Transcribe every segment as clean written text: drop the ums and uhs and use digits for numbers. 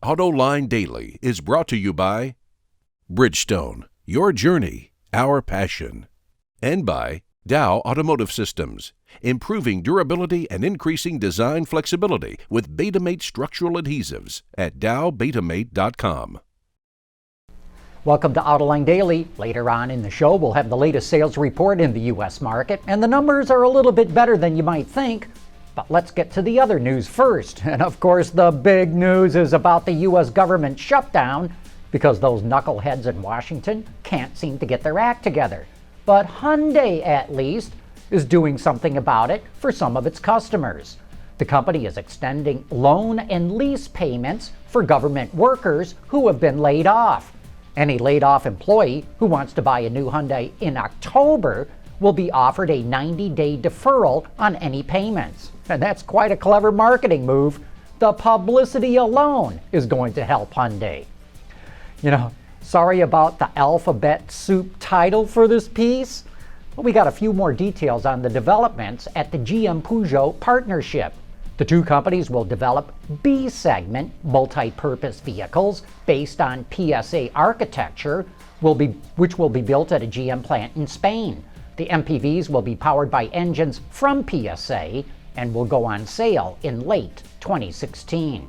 Autoline Daily is brought to you by Bridgestone, your journey, our passion, and by Dow Automotive Systems, improving durability and increasing design flexibility with Betamate structural adhesives at dowbetamate.com. Welcome to Autoline Daily. Later on in the show, we'll have the latest sales report in the U.S. market, and the numbers are a little bit better than you might think. But let's get to the other news first. And of course, the big news is about the U.S. government shutdown because those knuckleheads in Washington can't seem to get their act together. But Hyundai, at least, is doing something about it for some of its customers. The company is extending loan and lease payments for government workers who have been laid off. Any laid-off employee who wants to buy a new Hyundai in October will be offered a 90-day deferral on any payments. And that's quite a clever marketing move. The publicity alone is going to help Hyundai. Sorry about the alphabet soup title for this piece, but we got a few more details on the developments at the GM-Peugeot partnership. The two companies will develop B-segment multi-purpose vehicles based on PSA architecture, which will be built at a GM plant in Spain. The MPVs will be powered by engines from PSA and will go on sale in late 2016.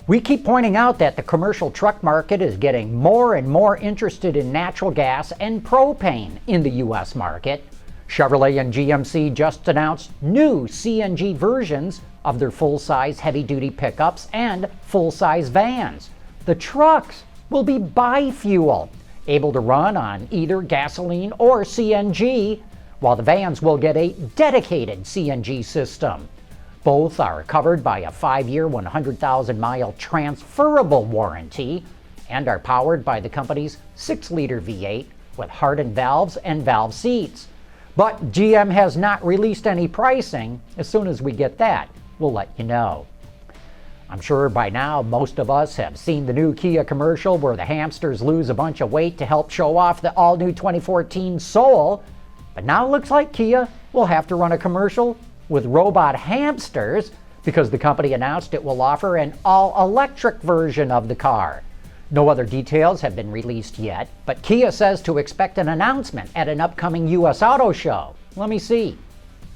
We keep pointing out that the commercial truck market is getting more and more interested in natural gas and propane in the U.S. market. Chevrolet and GMC just announced new CNG versions of their full-size heavy-duty pickups and full-size vans. The trucks will be bi-fuel, able to run on either gasoline or CNG, while the vans will get a dedicated CNG system. Both are covered by a 5-year, 100,000-mile transferable warranty and are powered by the company's 6-liter V8 with hardened valves and valve seats. But GM has not released any pricing. As soon as we get that, we'll let you know. I'm sure by now most of us have seen the new Kia commercial where the hamsters lose a bunch of weight to help show off the all-new 2014 Soul. But now it looks like Kia will have to run a commercial with robot hamsters because the company announced it will offer an all-electric version of the car. No other details have been released yet, but Kia says to expect an announcement at an upcoming U.S. auto show. Let me see.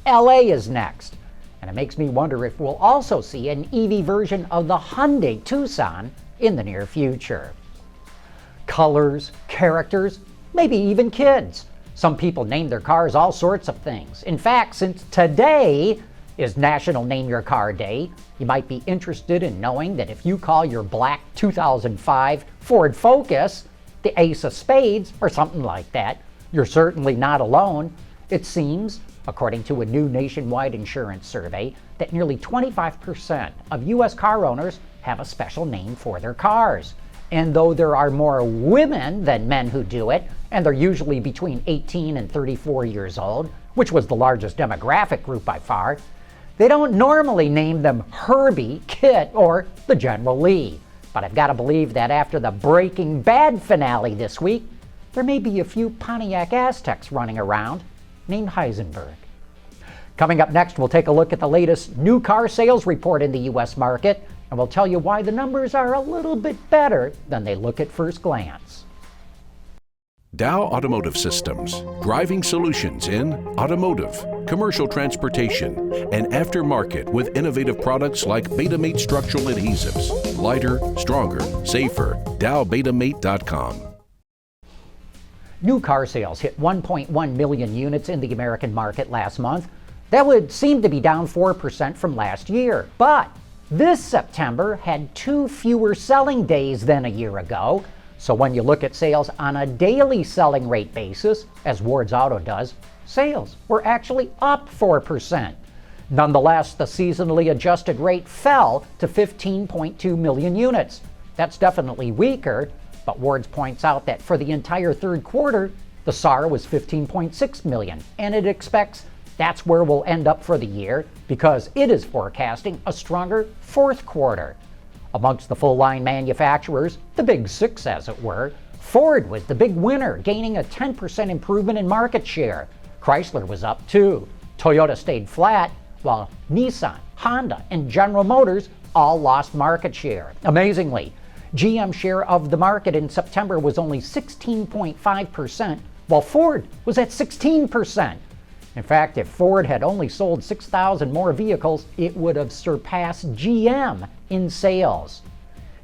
LA is next. And it makes me wonder if we'll also see an EV version of the Hyundai Tucson in the near future. Colors, characters, maybe even kids. Some people name their cars all sorts of things. In fact, since today is National Name Your Car Day, you might be interested in knowing that if you call your black 2005 Ford Focus the Ace of Spades or something like that, you're certainly not alone. It seems, according to a new nationwide insurance survey, that nearly 25% of U.S. car owners have a special name for their cars. And though there are more women than men who do it, and they're usually between 18 and 34 years old, which was the largest demographic group by far, they don't normally name them Herbie, Kit, or the General Lee. But I've got to believe that after the Breaking Bad finale this week, there may be a few Pontiac Aztecs running around named Heisenberg. Coming up next, we'll take a look at the latest new car sales report in the U.S. market, and we'll tell you why the numbers are a little bit better than they look at first glance. Dow Automotive Systems, driving solutions in automotive, commercial transportation, and aftermarket with innovative products like Betamate structural adhesives. Lighter, stronger, safer. dowbetamate.com. New car sales hit 1.1 million units in the American market last month. That would seem to be down 4% from last year. But this September had 2 fewer selling days than a year ago. So when you look at sales on a daily selling rate basis, as Ward's Auto does, sales were actually up 4%. Nonetheless, the seasonally adjusted rate fell to 15.2 million units. That's definitely weaker, but Ward's points out that for the entire third quarter, the SAAR was 15.6 million, and it expects that's where we'll end up for the year because it is forecasting a stronger fourth quarter. Amongst the full-line manufacturers, the big six as it were, Ford was the big winner, gaining a 10% improvement in market share. Chrysler was up too. Toyota stayed flat, while Nissan Honda, and General Motors all lost market share. Amazingly, GM's share of the market in September was only 16.5%, while Ford was at 16%. In fact, if Ford had only sold 6,000 more vehicles, it would have surpassed GM in sales.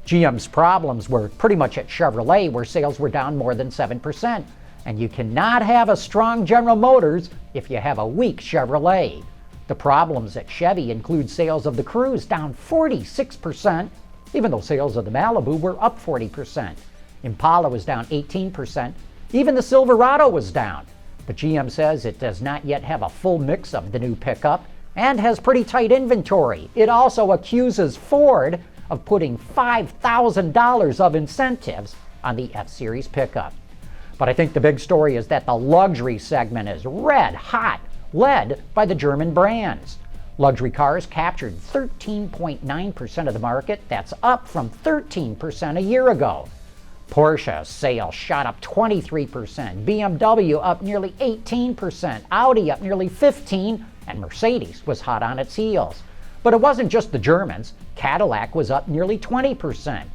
GM's problems were pretty much at Chevrolet, where sales were down more than 7%. And you cannot have a strong General Motors if you have a weak Chevrolet. The problems at Chevy include sales of the Cruze down 46%, even though sales of the Malibu were up 40%. Impala was down 18%. Even the Silverado was down. But GM says it does not yet have a full mix of the new pickup and has pretty tight inventory. It also accuses Ford of putting $5,000 of incentives on the F-Series pickup. But I think the big story is that the luxury segment is red hot, led by the German brands. Luxury cars captured 13.9% of the market. That's up from 13% a year ago. Porsche sales shot up 23%, BMW up nearly 18%, Audi up nearly 15%, and Mercedes was hot on its heels. But it wasn't just the Germans. Cadillac was up nearly 20%.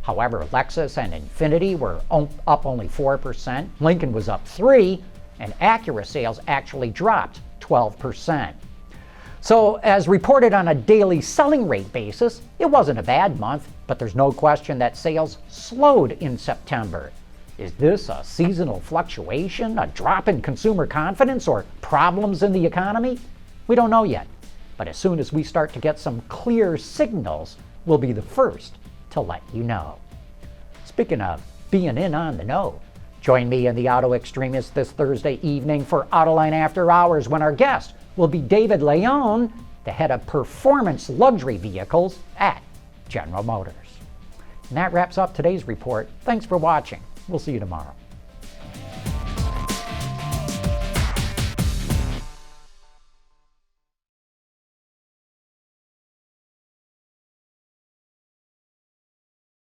However, Lexus and Infiniti were up only 4%, Lincoln was up 3%, and Acura sales actually dropped 12%. So, as reported on a daily selling rate basis, it wasn't a bad month, but there's no question that sales slowed in September. Is this a seasonal fluctuation, a drop in consumer confidence, or problems in the economy? We don't know yet, but as soon as we start to get some clear signals, we'll be the first to let you know. Speaking of being in on the know, join me and the Auto Extremist this Thursday evening for Autoline After Hours, when our guest will be David Leon, the head of performance luxury vehicles at General Motors. And that wraps up today's report. Thanks for watching. We'll see you tomorrow.